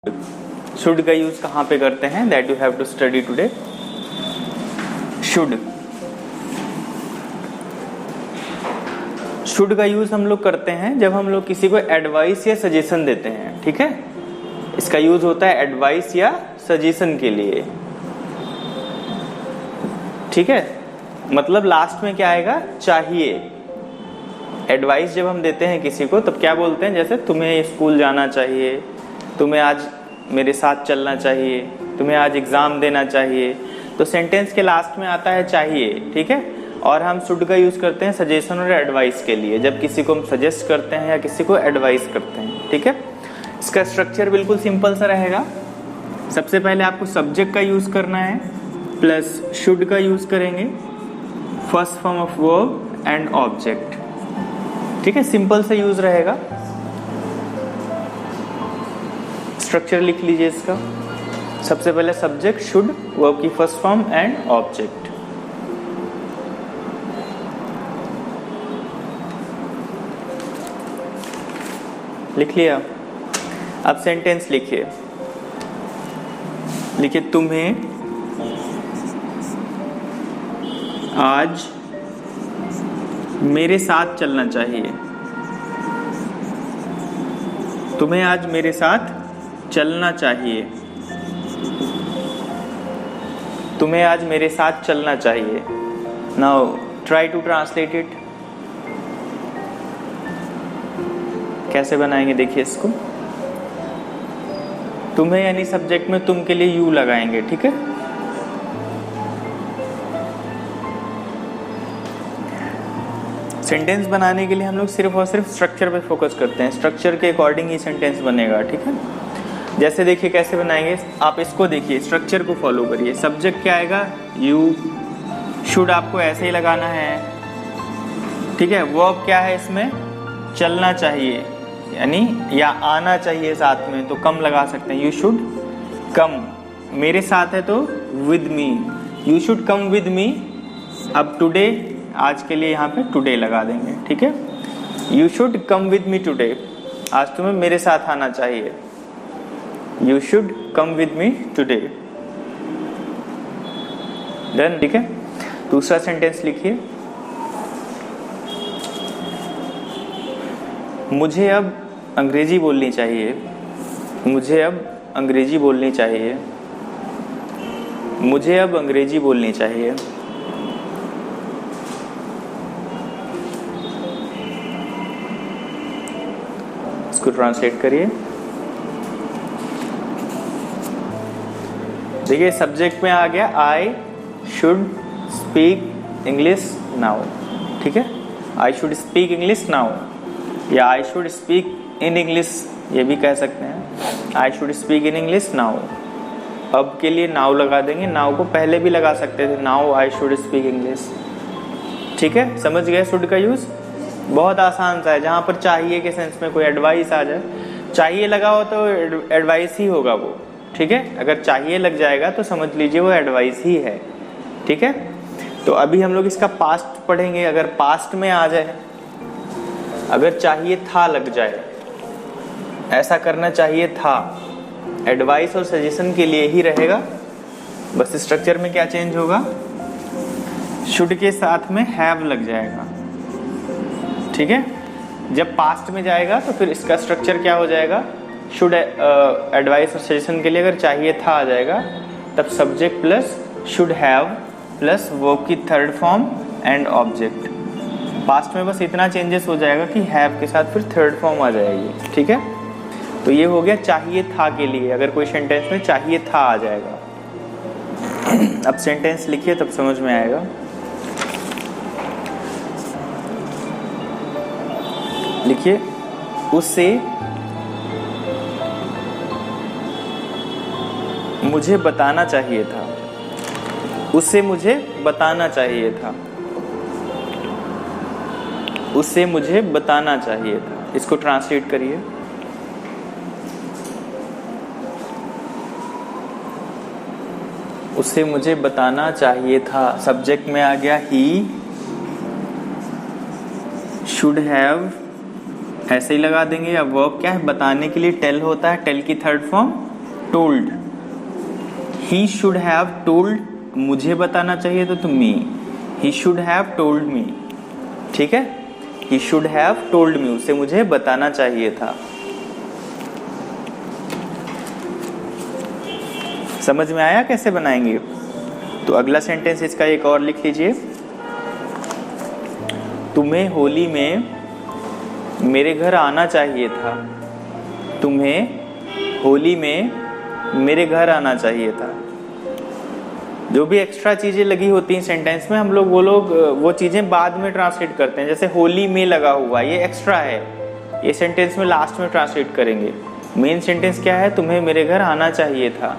Should का use कहाँ पे करते हैं, that you have to study today. Should का यूज हम लोग करते हैं जब हम लोग किसी को एडवाइस या सजेशन देते हैं, ठीक है। इसका यूज होता है एडवाइस या सजेशन के लिए, ठीक है। मतलब लास्ट में क्या आएगा, चाहिए। एडवाइस जब हम देते हैं किसी को तब क्या बोलते हैं, जैसे तुम्हें स्कूल जाना चाहिए, तुम्हें आज मेरे साथ चलना चाहिए, तुम्हें आज एग्जाम देना चाहिए। तो सेंटेंस के लास्ट में आता है चाहिए, ठीक है। और हम शुड का यूज करते हैं सजेशन और एडवाइस के लिए, जब किसी को हम सजेस्ट करते हैं या किसी को एडवाइस करते हैं, ठीक है। इसका स्ट्रक्चर बिल्कुल सिंपल सा रहेगा। सबसे पहले आपको सब्जेक्ट का यूज करना है, प्लस शुड का यूज करेंगे, first form of verb and object, ठीक है। सिंपल सा यूज रहेगा। स्ट्रक्चर लिख लीजिए इसका। सबसे पहले सब्जेक्ट शुड, वर्ब की फर्स्ट फॉर्म एंड ऑब्जेक्ट। लिख लिया। अब सेंटेंस लिखिए। लिखिए तुम्हें आज मेरे साथ चलना चाहिए। तुम्हें आज मेरे साथ चलना चाहिए। तुम्हें आज मेरे साथ चलना चाहिए। Now try to translate it. कैसे बनाएंगे देखिए इसको। तुम्हें यानी सब्जेक्ट में तुम के लिए यू लगाएंगे, ठीक है। सेंटेंस बनाने के लिए हम लोग सिर्फ और सिर्फ स्ट्रक्चर पे फोकस करते हैं। स्ट्रक्चर के अकॉर्डिंग ही सेंटेंस बनेगा, ठीक है। जैसे देखिए कैसे बनाएंगे, आप इसको देखिए, स्ट्रक्चर को फॉलो करिए। सब्जेक्ट क्या आएगा, यू। शुड आपको ऐसे ही लगाना है, ठीक है। वर्ब क्या है इसमें, चलना चाहिए यानी या आना चाहिए साथ में, तो कम लगा सकते हैं, यू शुड कम। मेरे साथ है तो with me, you should come with me. अब टुडे, आज के लिए यहाँ पे टुडे लगा देंगे, ठीक है। You should come with me today, आज तुम्हें मेरे साथ आना चाहिए। You should come with me today. Done, ठीक है। दूसरा सेंटेंस लिखिए। मुझे अब अंग्रेजी बोलनी चाहिए। मुझे अब अंग्रेजी बोलनी चाहिए। मुझे अब अंग्रेजी बोलनी चाहिए। इसको ट्रांसलेट करिए। देखिए सब्जेक्ट में आ गया I should speak English now, ठीक है। I should speak English now, या I should speak in English, ये भी कह सकते हैं। I should speak in English now. अब के लिए नाउ लगा देंगे। नाउ को पहले भी लगा सकते थे, now I should speak English, ठीक है। समझ गए शुड का यूज। बहुत आसान सा है। जहां पर चाहिए के सेंस में कोई एडवाइस आ जाए, चाहिए लगा हो तो एडवाइस ही होगा वो, ठीक है। अगर चाहिए लग जाएगा तो समझ लीजिए वो एडवाइस ही है, ठीक है। तो अभी हम लोग इसका पास्ट पढ़ेंगे। अगर पास्ट में आ जाए, अगर चाहिए था लग जाए, ऐसा करना चाहिए था, एडवाइस और सजेशन के लिए ही रहेगा। बस स्ट्रक्चर में क्या चेंज होगा, शुड के साथ में हैव लग जाएगा, ठीक है। जब पास्ट में जाएगा तो फिर इसका स्ट्रक्चर क्या हो जाएगा, शुड एडवाइस और सजेशन के लिए अगर चाहिए था आ जाएगा, तब subject plus should have plus verb की third form and object. Past में बस इतना चेंजेस हो जाएगा कि हैव के साथ फिर थर्ड फॉर्म आ जाएगी, ठीक है। तो ये हो गया चाहिए था के लिए, अगर कोई सेंटेंस में चाहिए था आ जाएगा। अब सेंटेंस लिखिए तब समझ में आएगा। लिखिए उससे मुझे बताना चाहिए था। उससे मुझे बताना चाहिए था। उससे मुझे बताना चाहिए था। इसको ट्रांसलेट करिए। उससे मुझे बताना चाहिए था। सब्जेक्ट में आ गया ही, शुड हैव ऐसे ही लगा देंगे। अब वर्ब क्या है, बताने के लिए टेल होता है, टेल की third form told, he should have told, मुझे बताना चाहिए तो तुम me, he should have told me, ठीक है, he should have told me, उसे मुझे बताना चाहिए था। समझ में आया कैसे बनाएंगे? तो अगला सेंटेंस इसका एक और लिख लीजिए, तुम्हें होली में मेरे घर आना चाहिए था, तुम्हें होली में मेरे घर आना चाहिए था। जो भी एक्स्ट्रा चीजें लगी होती हैं सेंटेंस में, हम लोग वो चीजें बाद में ट्रांसलेट करते हैं। जैसे होली में लगा हुआ, ये एक्स्ट्रा है, ये सेंटेंस में लास्ट में ट्रांसलेट करेंगे। मेन सेंटेंस क्या है? तुम्हें मेरे घर आना चाहिए था,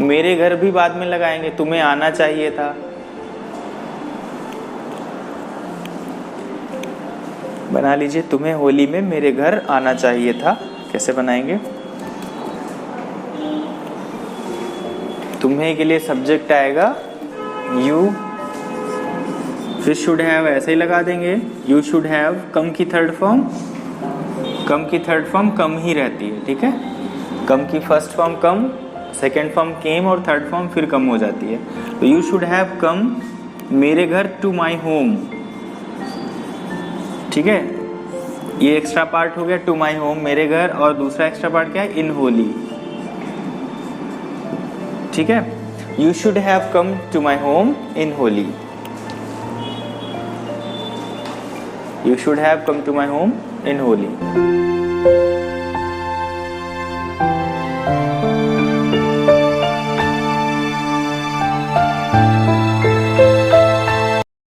मेरे घर भी बाद में लगाएंगे, तुम्हें आना चाहिए था। बना लीजिए, तुम्हें होली में मेरे घर आना चाहिए था। कैसे बनाएंगे? तुम्हें के लिए सब्जेक्ट आएगा यू, फिर शुड हैव ऐसे ही लगा देंगे। यू शुड हैव, कम की थर्ड फॉर्म, कम की थर्ड फॉर्म कम ही रहती है, ठीक है। कम की फर्स्ट फॉर्म कम, सेकेंड फॉर्म केम और थर्ड फॉर्म फिर कम हो जाती है। तो यू शुड हैव कम मेरे घर टू माई होम, ठीक है। ये एक्स्ट्रा पार्ट हो गया टू माई होम, मेरे घर, और दूसरा एक्स्ट्रा पार्ट क्या है? इन होली, ठीक है। You should have come to my home in Holi, you should have come to my home in Holi.